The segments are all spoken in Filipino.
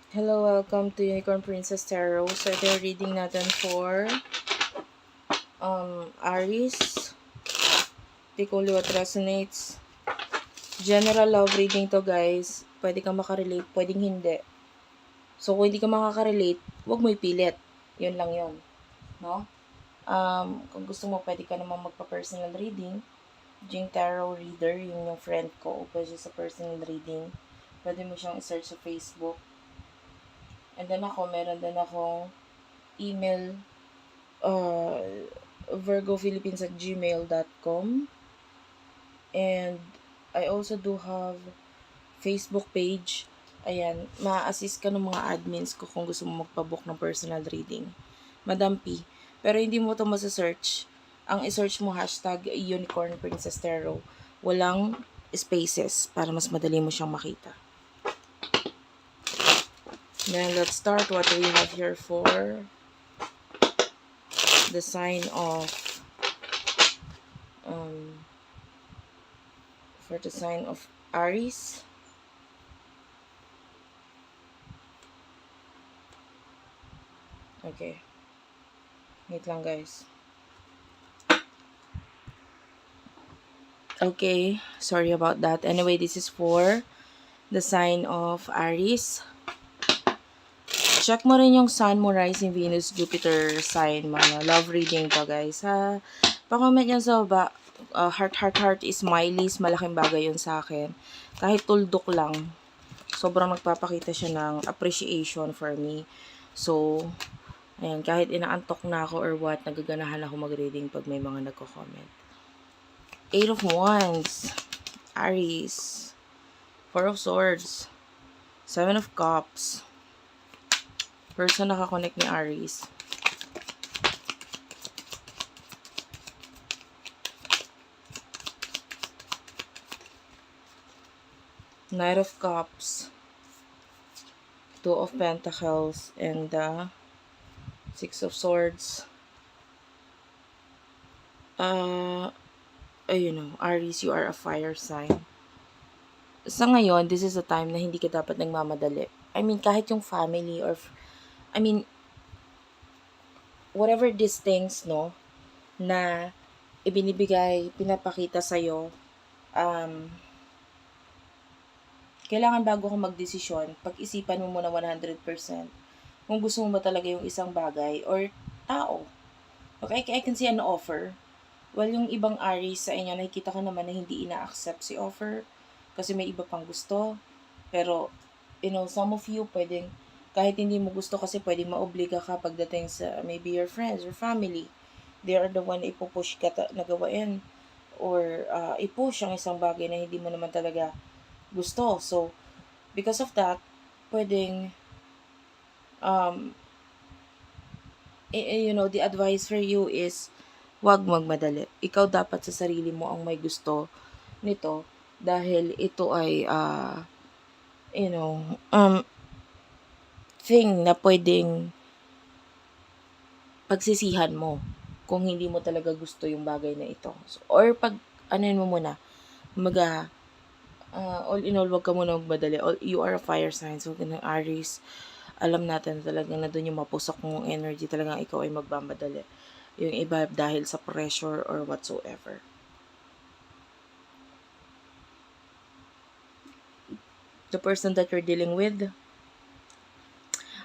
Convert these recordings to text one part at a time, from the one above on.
Hello, welcome to Unicorn Princess Tarot. So, ito yung reading natin for Aries. Pick only what resonates. General love reading to, guys. Pwede kang makarelate, pwedeng hindi. So, kung hindi ka makakarelate, huwag mo ipilit. Yun lang yun. No? Kung gusto mo, pwede ka naman magpa-personal reading. Jing Tarot Reader, yun yung friend ko. Pwede sa personal reading. Pwede mo siyang i-search sa Facebook. And then meron din akong email, uh, virgophilippines@gmail.com. And I also do have Facebook page. Ayan, ma-assist ka ng mga admins ko kung gusto mo magpabook ng personal reading. Madam P. Pero hindi mo ito masa-search. Ang i-search mo hashtag Unicorn Princess Tarot. Walang spaces para mas madali mo siyang makita. Then let's start what we have here for the sign of Aries. Okay. Wait lang, guys. Okay. Sorry about that. Anyway, this is for the sign of Aries. Check mo rin yung Sun, Moon, Rising, Venus, Jupiter sign mo. Love reading to, guys. Ha? Pa-comment nyo sa baba. Heart is smileys. Malaking bagay yun sa akin. Kahit tuldok lang. Sobrang nagpapakita siya ng appreciation for me. So, ayan, kahit inaantok na ako or what, nagaganahan ako mag-reading pag may mga nagko-comment. 8 of Wands, Aries, 4 of Swords, 7 of Cups. Person nakakonect ni Aries. Knight of Cups, 2 of Pentacles, and 6 of Swords. Aries, you are a fire sign. Sa ngayon, this is a time na hindi ka dapat nagmamadali. I mean, kahit yung family or, whatever these things, no, na ibinibigay, pinapakita sa'yo, kailangan bago ka magdesisyon, pag-isipan mo muna 100% kung gusto mo ba talaga yung isang bagay or tao. Okay, I can see an offer. Well, yung ibang Aries sa inyo, nakikita ko naman na hindi ina-accept si offer kasi may iba pang gusto. Pero, some of you, pwedeng, kahit hindi mo gusto kasi pwedeng maobliga ka pagdating sa maybe your friends or family. They are the one na ipupush ka na gawain or ipush ang isang bagay na hindi mo naman talaga gusto. So, because of that, pwedeng, the advice for you is, wag magmadali. Ikaw dapat sa sarili mo ang may gusto nito dahil ito ay, thing na pwedeng pagsisihan mo kung hindi mo talaga gusto yung bagay na ito. So, or mo muna, all in all, wag ka muna magmadali. You are a fire sign. So, ng Aries, alam natin talaga na doon yung mapusok mong energy, talagang ikaw ay magmamadali. Yung iba dahil sa pressure or whatsoever. The person that you're dealing with,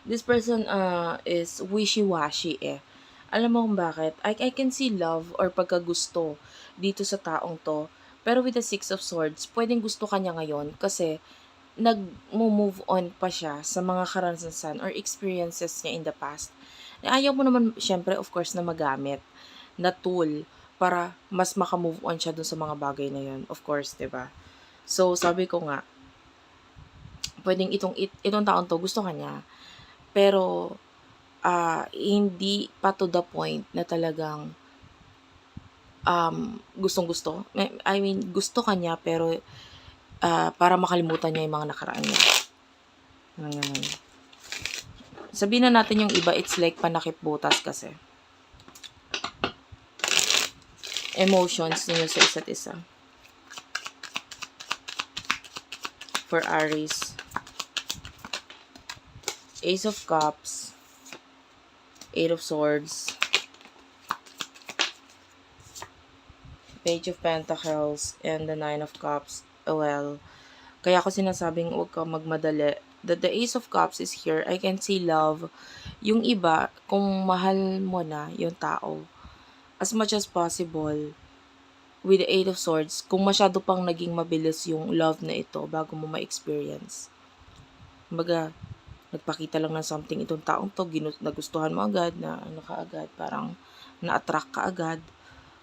this person is wishy-washy eh. Alam mo kung bakit? I can see love or pagkagusto dito sa taong to. Pero with the 6 of Swords, pwedeng gusto ka niya ngayon kasi nag-move on pa siya sa mga karanasan or experiences niya in the past. Ayaw mo naman, syempre, of course, na magamit na tool para mas maka-move on siya dun sa mga bagay na yun. Of course, 'di ba? So, sabi ko nga, pwedeng itong taon to, gusto ka niya. Pero, hindi pa to the point na talagang gustong-gusto. I mean, gusto ka niya, pero para makalimutan niya yung mga nakaraan niya. Sabihin na natin yung iba, it's like panakip butas kasi. Emotions niyo sa isa't isa. For Aries. Ace of Cups, Eight of Swords, Page of Pentacles, and the Nine of Cups. Well, kaya ako sinasabing huwag kang magmadali. The Ace of Cups is here. I can see love. Yung iba, kung mahal mo na yung tao, as much as possible, with the Eight of Swords, kung masyado pang naging mabilis yung love na ito bago mo ma-experience. Kumbaga, nagpakita lang ng something itong taong to, nagustuhan mo agad, na ano ka agad, parang na-attract ka agad.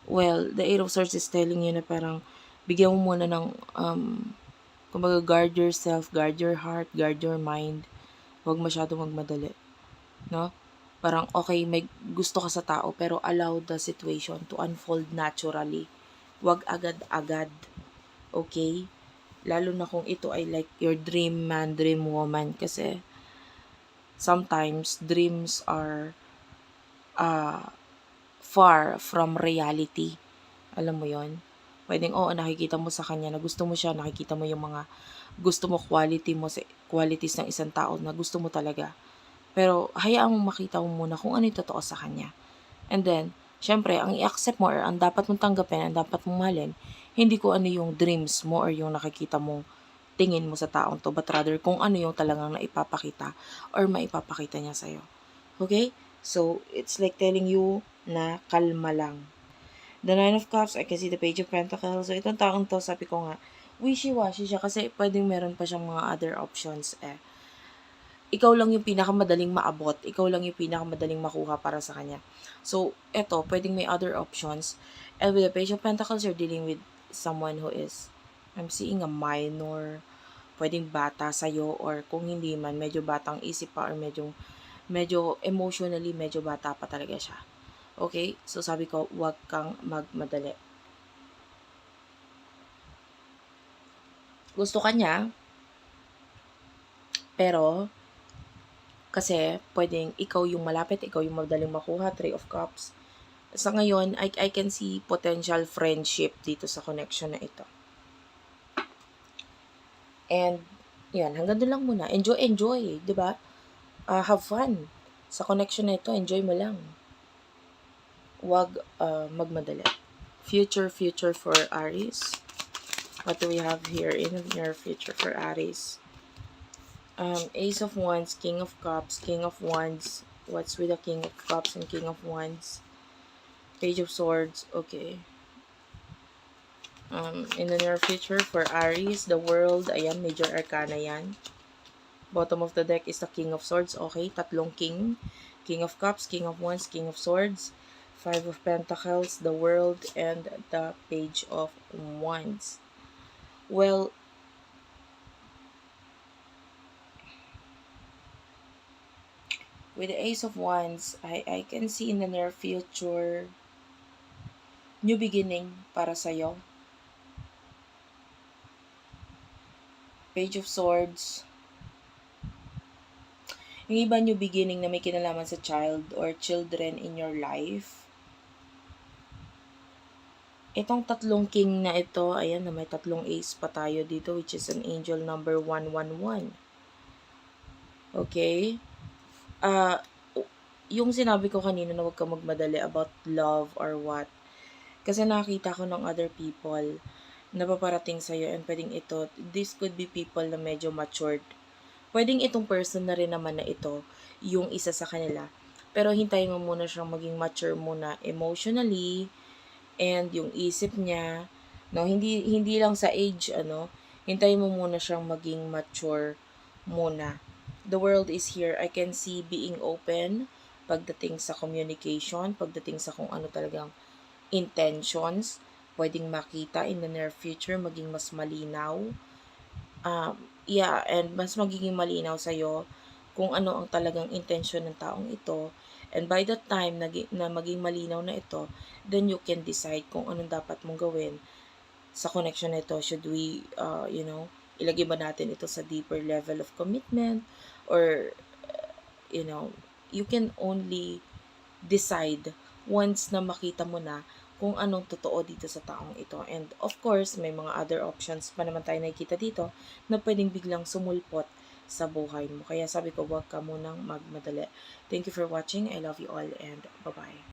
Well, the Eight of Swords is telling you na parang bigyan mo muna ng kumbaga, guard yourself, guard your heart, guard your mind. Huwag masyado magmadali. No? Parang, okay, may gusto ka sa tao, pero allow the situation to unfold naturally. Huwag agad-agad. Okay? Lalo na kung ito ay like your dream man, dream woman. Kasi, sometimes, dreams are far from reality. Alam mo yon. Pwedeng, nakikita mo sa kanya na gusto mo siya, nakikita mo yung mga gusto mo, qualities ng isang tao na gusto mo talaga. Pero, hayaan mo makita mo muna kung ano yung totoo sa kanya. And then, syempre, ang i-accept mo or ang dapat mong tanggapin, ang dapat mong mahalin, hindi ko ano yung dreams mo or yung nakikita mo, tingin mo sa taong to, but rather kung ano yung talagang naipapakita or maipapakita niya sa'yo. Okay? So, it's like telling you na kalma lang. The Nine of Cups, I can see the Page of Pentacles. So, itong taong to, sabi ko nga, wishy-washy siya kasi pwedeng meron pa siyang mga other options ikaw lang yung pinakamadaling maabot. Ikaw lang yung pinakamadaling makuha para sa kanya. So, eto, pwedeng may other options. And with the Page of Pentacles, you're dealing with someone who is, I'm seeing a minor, pwedeng bata sa'yo, or kung hindi man, medyo batang isip pa, or medyo emotionally, medyo bata pa talaga siya. Okay? So, sabi ko, huwag kang magmadali. Gusto ka niya, pero, kasi, pwedeng ikaw yung malapit, ikaw yung madaling makuha, Three of Cups. Sa ngayon, I can see potential friendship dito sa connection na ito. And, yan, hanggang doon lang muna. Enjoy, di ba? Have fun. Sa connection na ito, enjoy mo lang. Huwag magmadali. Future for Aries. What do we have here in the near future for Aries? Ace of Wands, King of Cups, King of Wands. What's with the King of Cups and King of Wands? Page of Swords, okay. In the near future for Aries, the World, ayan, Major Arcana yan. Bottom of the deck is the King of Swords, okay. Tatlong King. King of Cups, King of Wands, King of Swords. Five of Pentacles, the World, and the Page of Wands. Well, with the Ace of Wands, I can see in the near future new beginning para sa'yo. Page of Swords. Yung iba new beginning na may kinalaman sa child or children in your life. Itong tatlong king na ito, ayan na may tatlong ace pa tayo dito, which is an angel number 111. Okay? Yung sinabi ko kanina na huwag ka magmadali about love or what. Kasi nakita ko ng other people na paparating sa'yo and pwedeng ito, this could be people na medyo matured. Pwedeng itong person na rin naman na ito, yung isa sa kanila. Pero hintayin mo muna siyang maging mature muna emotionally, and yung isip niya, no, hindi lang sa age, hintayin mo muna siyang maging mature muna. The World is here. I can see being open pagdating sa communication, pagdating sa kung ano talagang intentions, pwedeng makita in the near future, maging mas malinaw. And mas magiging malinaw sa'yo kung ano ang talagang intention ng taong ito. And by the time na maging malinaw na ito, then you can decide kung anong dapat mong gawin sa connection na ito. Should we, ilagay ba natin ito sa deeper level of commitment? Or, you can only decide once na makita mo na kung anong totoo dito sa taong ito. And of course, may mga other options pa naman tayo nakikita dito na pwedeng biglang sumulpot sa buhay mo. Kaya sabi ko, huwag ka munang magmadali. Thank you for watching. I love you all and bye-bye.